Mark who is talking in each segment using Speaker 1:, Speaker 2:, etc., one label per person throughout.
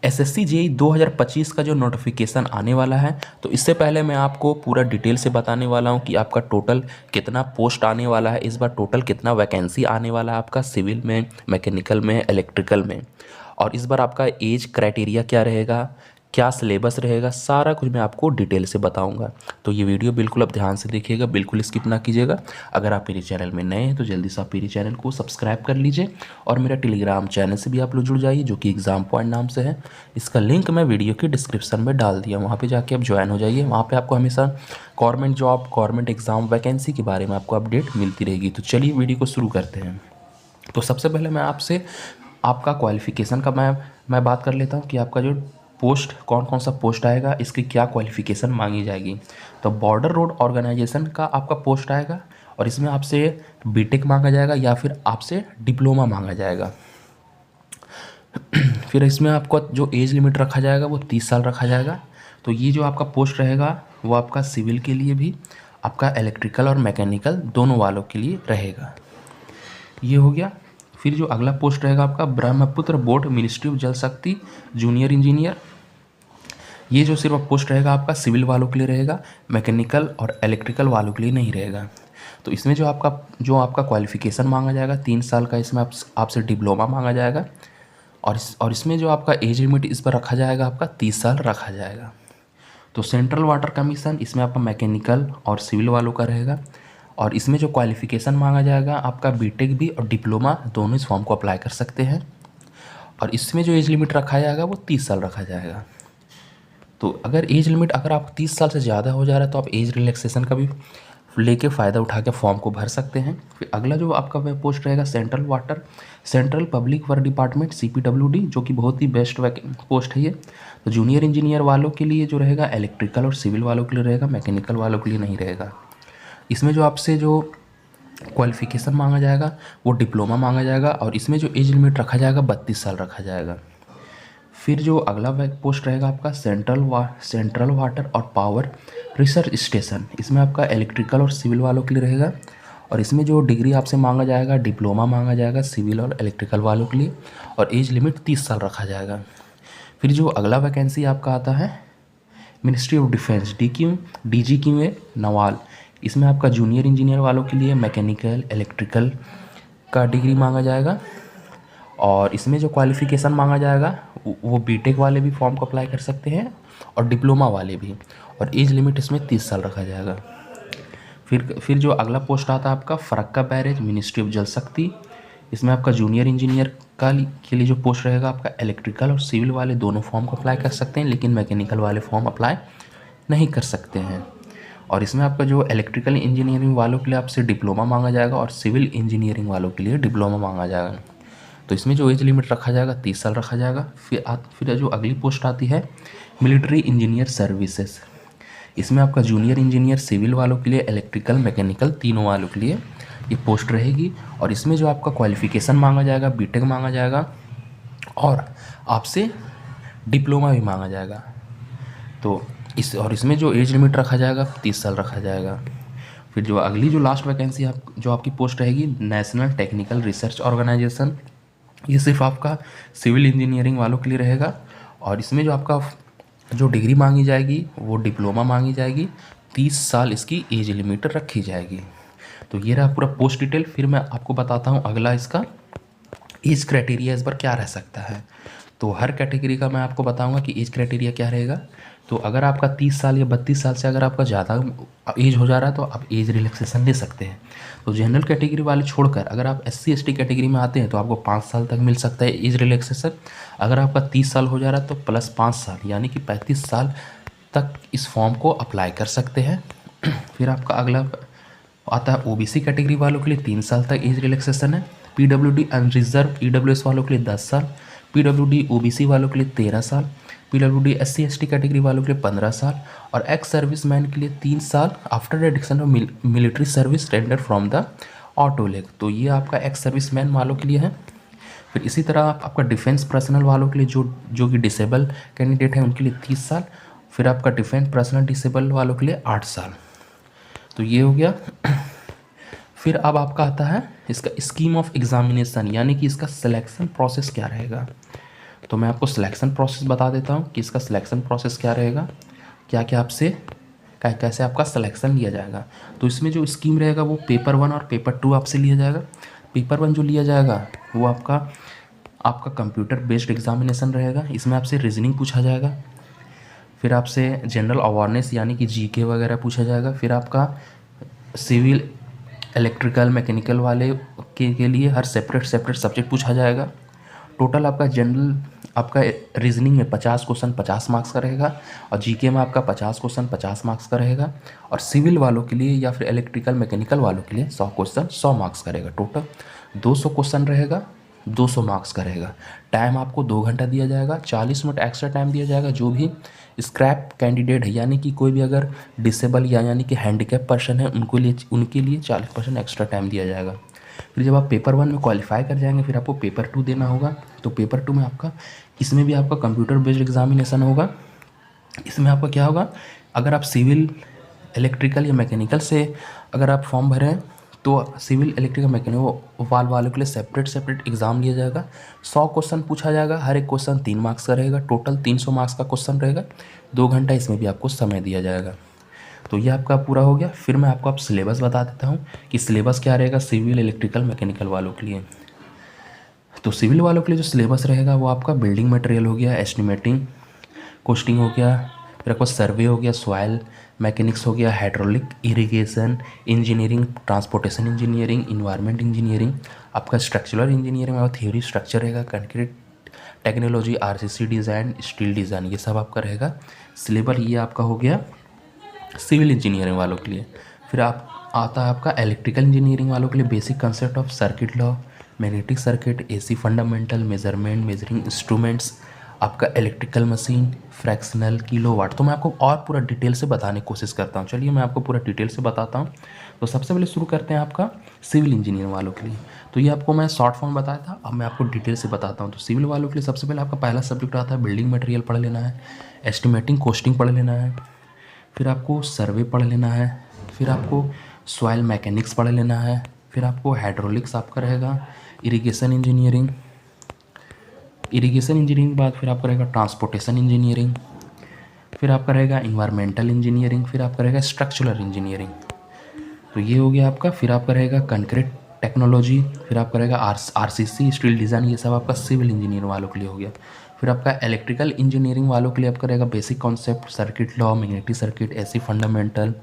Speaker 1: SSC JEE 2025 का जो notification आने वाला है, तो इससे पहले मैं आपको पूरा डिटेल से बताने वाला हूं कि आपका टोटल कितना पोस्ट आने वाला है, इस बार टोटल कितना वैकेंसी आने वाला है आपका सिविल में, मैकेनिकल में, इलेक्ट्रिकल में, और इस बार आपका एज क्राइटेरिया क्या रहेगा, क्या सिलेबस रहेगा, सारा कुछ मैं आपको डिटेल से बताऊंगा। तो ये वीडियो बिल्कुल आप ध्यान से देखिएगा, बिल्कुल स्किप ना कीजिएगा। अगर आप मेरे चैनल में नए हैं तो जल्दी से आप मेरे चैनल को सब्सक्राइब कर लीजिए और मेरा टेलीग्राम चैनल से भी आप लोग जुड़ जाइए, जो कि एग्ज़ाम पॉइंट नाम से है। इसका लिंक मैं वीडियो की डिस्क्रिप्शन में डाल दिया, वहाँ पर जाके आप ज्वाइन हो जाइए। वहाँ पर आपको हमेशा government job, government exam vacancy के बारे में आपको अपडेट मिलती रहेगी। तो चलिए वीडियो को शुरू करते हैं। तो सबसे पहले मैं आपसे आपका क्वालिफ़िकेशन का मैं बात कर लेता हूँ कि आपका जो पोस्ट, कौन कौन सा पोस्ट आएगा, इसकी क्या क्वालिफ़िकेशन मांगी जाएगी। तो बॉर्डर रोड ऑर्गेनाइजेशन का आपका पोस्ट आएगा और इसमें आपसे बीटेक मांगा जाएगा या फिर आपसे डिप्लोमा मांगा जाएगा। फिर इसमें आपको जो एज लिमिट रखा जाएगा वो 30 साल रखा जाएगा। तो ये जो आपका पोस्ट रहेगा वो आपका सिविल के लिए भी, आपका इलेक्ट्रिकल और मैकेनिकल दोनों वालों के लिए रहेगा। ये हो गया। फिर जो अगला पोस्ट रहेगा आपका ब्रह्मपुत्र बोर्ड मिनिस्ट्री ऑफ जल शक्ति जूनियर इंजीनियर। ये जो सिर्फ पोस्ट रहेगा आपका सिविल वालों के लिए रहेगा, मैकेनिकल और इलेक्ट्रिकल वालों के लिए नहीं रहेगा। तो इसमें जो आपका क्वालिफ़िकेशन मांगा जाएगा 3 साल का, इसमें आपसे डिप्लोमा मांगा जाएगा और इसमें जो आपका एज लिमिट इस पर रखा जाएगा आपका 30 साल रखा जाएगा। तो सेंट्रल वाटर कमीशन, इसमें आपका मैकेनिकल और सिविल वालों का रहेगा और इसमें जो क्वालिफ़िकेशन मांगा जाएगा आपका बीटेक भी और डिप्लोमा दोनों इस फॉर्म को अप्लाई कर सकते हैं। और इसमें जो एज लिमिट रखा जाएगा वो 30 साल रखा जाएगा। तो अगर एज लिमिट अगर आप 30 साल से ज़्यादा हो जा रहा है तो आप एज रिलैक्सेशन का भी लेके फ़ायदा उठा के फॉर्म को भर सकते हैं। फिर अगला जो आपका वह पोस्ट रहेगा central public work department CPWD, जो कि बहुत ही बेस्ट पोस्ट है ये। तो जूनियर इंजीनियर वालों के लिए जो रहेगा इलेक्ट्रिकल और सिविल वालों के लिए रहेगा, मैकेनिकल वालों के लिए नहीं रहेगा। इसमें जो आपसे जो क्वालिफ़िकेशन मांगा जाएगा वो डिप्लोमा मांगा जाएगा और इसमें जो एज लिमिट रखा जाएगा 32 साल रखा जाएगा। फिर जो अगला पोस्ट रहेगा आपका सेंट्रल वाटर और पावर रिसर्च स्टेशन, इसमें आपका इलेक्ट्रिकल और सिविल वालों के लिए रहेगा और इसमें जो डिग्री आपसे मांगा जाएगा डिप्लोमा मांगा जाएगा सिविल और इलेक्ट्रिकल वालों के लिए और एज लिमिट 30 साल रखा जाएगा। फिर जो अगला वैकेंसी आपका आता है ministry of defence DGQA Nawal, इसमें आपका जूनियर इंजीनियर वालों के लिए मैकेनिकल इलेक्ट्रिकल का डिग्री मांगा जाएगा और इसमें जो क्वालिफ़िकेशन मांगा जाएगा वो बीटेक वाले भी फॉर्म को अप्लाई कर सकते हैं और डिप्लोमा वाले भी, और एज लिमिट इसमें 30 साल रखा जाएगा। फिर जो अगला पोस्ट आता है आपका फरक्का बैरेज मिनिस्ट्री ऑफ जल शक्ति, इसमें आपका जूनियर इंजीनियर के लिए जो पोस्ट रहेगा आपका इलेक्ट्रिकल और सिविल वाले दोनों फॉर्म को अप्लाई कर सकते हैं, लेकिन मैकेनिकल वाले फॉर्म अप्लाई नहीं कर सकते हैं। और इसमें आपका जो इलेक्ट्रिकल इंजीनियरिंग वालों के लिए आपसे डिप्लोमा मांगा जाएगा और सिविल इंजीनियरिंग वालों के लिए डिप्लोमा मांगा जाएगा। तो इसमें जो एज लिमिट रखा जाएगा 30 साल रखा जाएगा। फिर जो अगली पोस्ट आती है मिलिट्री इंजीनियर सर्विसेज, इसमें आपका जूनियर इंजीनियर सिविल वालों के लिए, इलेक्ट्रिकल मैकेनिकल तीनों वालों के लिए ये पोस्ट रहेगी और इसमें जो आपका क्वालिफ़िकेशन मांगा जाएगा बीटेक मांगा जाएगा और आपसे डिप्लोमा भी मांगा जाएगा। तो इसमें जो एज लिमिट रखा जाएगा 30 साल रखा जाएगा। फिर जो अगली जो लास्ट वैकेंसी जो आपकी पोस्ट रहेगी नेशनल टेक्निकल रिसर्च ऑर्गेनाइजेशन, ये सिर्फ आपका सिविल इंजीनियरिंग वालों के लिए रहेगा और इसमें जो आपका जो डिग्री मांगी जाएगी वो डिप्लोमा मांगी जाएगी, 30 साल इसकी एज लिमिट रखी जाएगी। तो ये रहा पूरा पोस्ट डिटेल। फिर मैं आपको बताता हूँ अगला इसका एज क्राइटेरिया इस बार क्या रह सकता है। तो हर कैटेगरी का मैं आपको बताऊंगा कि एज क्राइटेरिया क्या रहेगा। तो अगर आपका 30 साल या 32 साल से अगर आपका ज़्यादा एज हो जा रहा है तो आप एज रिलैक्सेशन ले सकते हैं। तो जनरल कैटेगरी वाले छोड़कर अगर आप SC/ST कैटेगरी में आते हैं तो आपको 5 साल तक मिल सकता है एज रिलैक्सेशन। अगर आपका 30 साल हो जा रहा है तो प्लस 5 साल यानी कि 35 साल तक इस फॉर्म को अप्लाई कर सकते हैं। फिर आपका अगला आता है OBC कैटेगरी वालों के लिए 3 साल तक एज रिलैक्सेशन है। PWD अनरिजर्व EWS वालों के लिए 10 साल, PWD OBC वालों के लिए 13 साल, PWD SC/ST कैटेगरी वालों के लिए 15 साल और एक्स सर्विस मैन के लिए 3 साल after reduction of military service render from the auto leg. तो ये आपका एक्स सर्विस मैन वालों के लिए है। फिर इसी तरह आपका डिफेंस पर्सनल वालों के लिए जो कि डिसेबल कैंडिडेट हैं उनके लिए 30 साल। फिर आपका डिफेंस पर्सनल डिसेबल वालों के लिए 8 साल। तो ये हो गया। फिर अब आपका आता है इसका स्कीम ऑफ एग्जामिनेशन, यानी कि इसका सिलेक्शन प्रोसेस क्या रहेगा। तो मैं आपको सिलेक्शन प्रोसेस बता देता हूँ कि इसका सिलेक्शन प्रोसेस क्या रहेगा, क्या क्या आपसे कैसे आपका सिलेक्शन लिया जाएगा। तो इसमें जो स्कीम रहेगा वो पेपर 1 और पेपर 2 आपसे लिया जाएगा। पेपर 1 जो लिया जाएगा वो आपका कंप्यूटर बेस्ड एग्जामिनेशन रहेगा। इसमें आपसे रीजनिंग पूछा जाएगा, फिर आपसे जनरल अवेयरनेस यानी कि जीके वगैरह पूछा जाएगा, फिर आपका सिविल इलेक्ट्रिकल मैकेनिकल वाले के लिए हर सेपरेट सब्जेक्ट पूछा जाएगा। टोटल आपका जनरल आपका रीजनिंग में 50 क्वेश्चन 50 मार्क्स का रहेगा और जीके में आपका 50 क्वेश्चन 50 मार्क्स का रहेगा, और सिविल वालों के लिए या फिर इलेक्ट्रिकल मैकेनिकल वालों के लिए 100 क्वेश्चन 100 मार्क्स का रहेगा। टोटल 200 क्वेश्चन रहेगा, 200 मार्क्स का रहेगा। टाइम आपको 2 घंटा दिया जाएगा, 40 मिनट एक्स्ट्रा टाइम दिया जाएगा। जो भी स्क्रैप कैंडिडेट है यानी कि कोई भी अगर डिसेबल यानी कि हैंडीकैप पर्सन है उनके लिए 40% एक्स्ट्रा टाइम दिया जाएगा। फिर जब आप पेपर 1 में क्वालिफाई कर जाएंगे फिर आपको पेपर 2 देना होगा। तो पेपर 2 में इसमें भी आपका कंप्यूटर बेस्ड एग्जामिनेशन होगा। इसमें आपका क्या होगा, अगर आप सिविल इलेक्ट्रिकल या मैकेनिकल से अगर आप फॉर्म भरें तो सिविल इलेक्ट्रिकल मैकेनिकल वालों के लिए सेपरेट एग्ज़ाम लिया जाएगा। 100 क्वेश्चन पूछा जाएगा, हर एक क्वेश्चन 3 मार्क्स का रहेगा, टोटल 300 मार्क्स का क्वेश्चन रहेगा। 2 घंटा इसमें भी आपको समय दिया जाएगा। तो ये आपका पूरा हो गया। फिर मैं आपको सिलेबस बता देता हूँ कि सिलेबस क्या रहेगा सिविल इलेक्ट्रिकल मैकेनिकल वालों के लिए। तो सिविल वालों के लिए जो सिलेबस रहेगा वो आपका बिल्डिंग मटेरियल हो गया, एस्टिमेटिंग कोस्टिंग हो गया, फिर आपका सर्वे हो गया, सॉइल मैकेनिक्स हो गया, hydraulic irrigation engineering, transportation engineering, environment engineering, आपका स्ट्रक्चरल इंजीनियरिंग और थ्योरी स्ट्रक्चर रहेगा, concrete technology, RCC design, steel design, ये सब आपका रहेगा सिलेबस। ये आपका हो गया सिविल इंजीनियरिंग वालों के लिए। फिर आता है आपका इलेक्ट्रिकल इंजीनियरिंग वालों के लिए basic concept of circuit law, magnetic circuit, AC fundamental, measurement, measuring instruments, आपका इलेक्ट्रिकल मशीन, फ्रैक्शनल, किलोवाट। तो मैं आपको और पूरा डिटेल से बताने की कोशिश करता हूँ। चलिए मैं आपको पूरा डिटेल से बताता हूँ। तो सबसे पहले शुरू करते हैं आपका सिविल इंजीनियर वालों के लिए। तो ये आपको मैं शॉर्ट फॉर्म बताया था, अब मैं आपको डिटेल से बताता हूँ। तो सिविल वालों के लिए सबसे पहले आपका पहला सब्जेक्ट आता है बिल्डिंग मटेरियल पढ़ लेना है, एस्टिमेटिंग कोस्टिंग पढ़ लेना है, फिर आपको सर्वे पढ़ लेना है, फिर आपको सॉइल मैकेनिक्स पढ़ लेना है, फिर आपको हाइड्रोलिक्स आपका रहेगा, इरिगेशन इंजीनियरिंग के बाद फिर आपका रहेगा ट्रांसपोर्टेशन इंजीनियरिंग, फिर आपका रहेगा इन्वायरमेंटल इंजीनियरिंग, फिर आपका रहेगा स्ट्रक्चरल इंजीनियरिंग। तो ये हो गया आपका। फिर आपका रहेगा कंक्रीट टेक्नोलॉजी, फिर आपका रहेगा आरसीसी स्टील डिज़ाइन, ये सब आपका सिविल इंजीनियर वालों के लिए हो गया। फिर आपका इलेक्ट्रिकल इंजीनियरिंग वालों के लिए आपका रहेगा basic concept, circuit law, magnetic circuit, AC fundamental.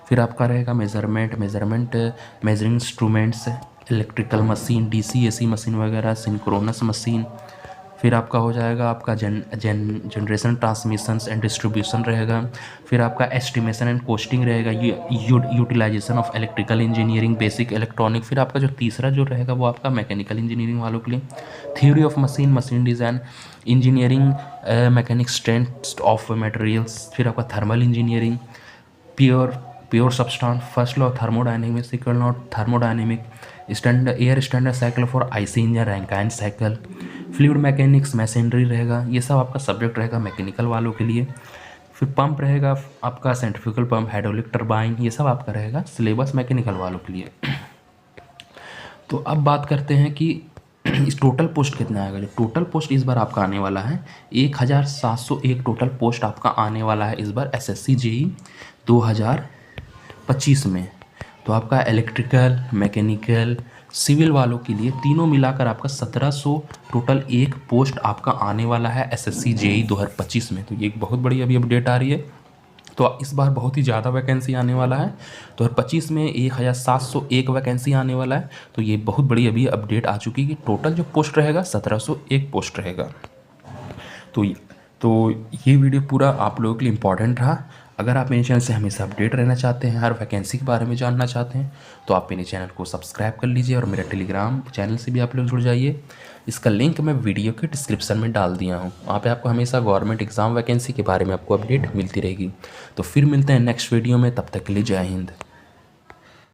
Speaker 1: फिर आपका रहेगा measurement measuring instruments, electrical machine, DC AC machine वगैरह, सिंक्रोनस मशीन। फिर आपका हो जाएगा आपका जनरेशन ट्रांसमिशंस एंड डिस्ट्रीब्यूशन रहेगा। फिर आपका एस्टिमेशन एंड कोस्टिंग रहेगा, utilisation of electrical engineering, basic electronic. फिर आपका जो तीसरा जो रहेगा वो आपका मैकेनिकल इंजीनियरिंग वालों के लिए theory of machine design, engineering mechanics, strength of materials. फिर आपका thermal engineering, pure substance, first law thermodynamic, second law thermodynamic, air standard cycle for IC engine, Rankine cycle, fluid mechanics, masonry रहेगा। ये सब आपका subject रहेगा mechanical वालों के लिए। फिर पंप रहेगा आपका सेंट्रीफ्यूगल पंप, हाइड्रोलिक टरबाइन, ये सब आपका रहेगा सिलेबस मैकेनिकल वालों के लिए। तो अब बात करते हैं कि इस टोटल पोस्ट कितना आएगा। जो टोटल पोस्ट इस बार आपका आने वाला है 1701 टोटल पोस्ट आपका आने वाला है इस बार एसएससी जेई 2025 में। तो आपका इलेक्ट्रिकल, मैकेनिकल, सिविल वालों के लिए तीनों मिलाकर आपका 1700 टोटल एक पोस्ट आपका आने वाला है एसएससी जेई 2025 में। तो ये एक बहुत बड़ी अभी अपडेट आ रही है। तो इस बार बहुत ही ज़्यादा वैकेंसी आने वाला है। 2025 में 1701 वैकेंसी आने वाला है। तो ये बहुत बड़ी अभी अपडेट आ चुकी है कि टोटल जो पोस्ट रहेगा 1701 पोस्ट रहेगा। तो ये वीडियो पूरा आप लोगों के लिए इम्पॉर्टेंट रहा। अगर आप मेरे चैनल से हमेशा अपडेट रहना चाहते हैं, हर वैकेंसी के बारे में जानना चाहते हैं, तो आप मेरे चैनल को सब्सक्राइब कर लीजिए और मेरा टेलीग्राम चैनल से भी आप लोग जुड़ जाइए। इसका लिंक मैं वीडियो के डिस्क्रिप्शन में डाल दिया हूँ। वहाँ पे आपको हमेशा गवर्नमेंट एग्ज़ाम वैकेंसी के बारे में आपको अपडेट मिलती रहेगी। तो फिर मिलते हैं नेक्स्ट वीडियो में, तब तक के लिए जय हिंद।